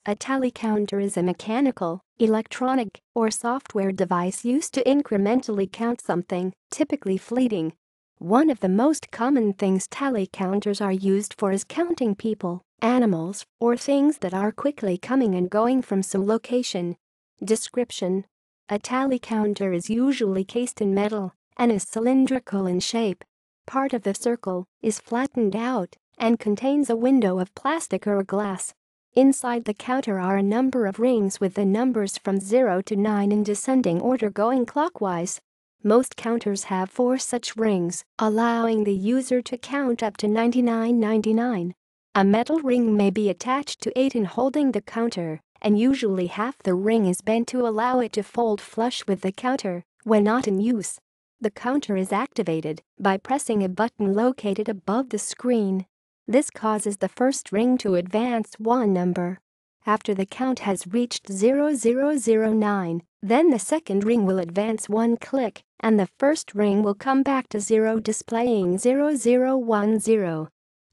A tally counter is a mechanical, electronic, or software device used to incrementally count something, typically fleeting. One of the most common things tally counters are used for is counting people, animals, or things that are quickly coming and going from some location. Description: a tally counter is usually cased in metal and is cylindrical in shape. Part of the circle is flattened out and contains a window of plastic or glass. Inside the counter are a number of rings with the numbers from 0 to 9 in descending order going clockwise. Most counters have 4 such rings, allowing the user to count up to 99.99. A metal ring may be attached to 8 in holding the counter, and usually half the ring is bent to allow it to fold flush with the counter when not in use. The counter is activated by pressing a button located above the screen. This causes the first ring to advance one number. After the count has reached 0009, then the second ring will advance one click, and the first ring will come back to 0 displaying 0010.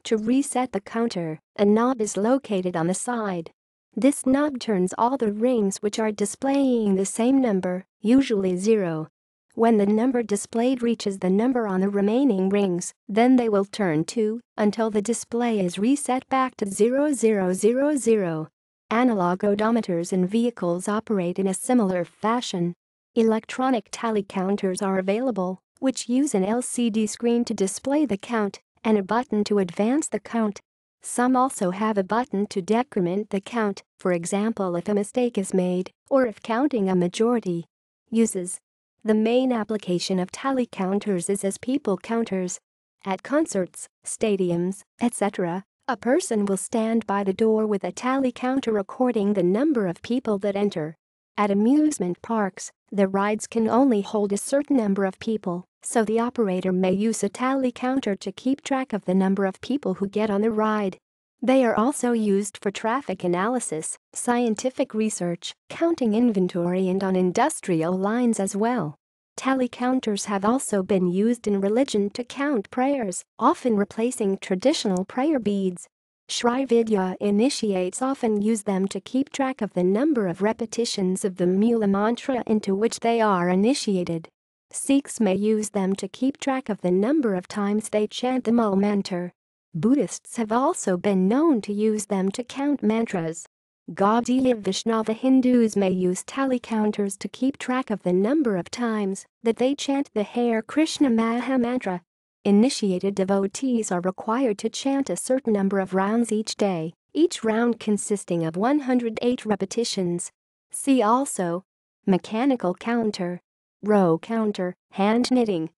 To reset the counter, a knob is located on the side. This knob turns all the rings which are displaying the same number, usually 0. When the number displayed reaches the number on the remaining rings, then they will turn 2 until the display is reset back to 0000. Analog odometers in vehicles operate in a similar fashion. Electronic tally counters are available, which use an LCD screen to display the count and a button to advance the count. Some also have a button to decrement the count, for example if a mistake is made or if counting a majority. Uses: the main application of tally counters is as people counters. At concerts, stadiums, etc., a person will stand by the door with a tally counter recording the number of people that enter. At amusement parks, the rides can only hold a certain number of people, so the operator may use a tally counter to keep track of the number of people who get on the ride. They are also used for traffic analysis, scientific research, counting inventory and on industrial lines as well. Tally counters have also been used in religion to count prayers, often replacing traditional prayer beads. Sri Vidya initiates often use them to keep track of the number of repetitions of the Mula mantra into which they are initiated. Sikhs may use them to keep track of the number of times they chant the Mul mantra. Buddhists have also been known to use them to count mantras. Gaudiya Vaishnava Hindus may use tally counters to keep track of the number of times that they chant the Hare Krishna Maha Mantra. Initiated devotees are required to chant a certain number of rounds each day, each round consisting of 108 repetitions. See also: mechanical counter, row counter, hand knitting.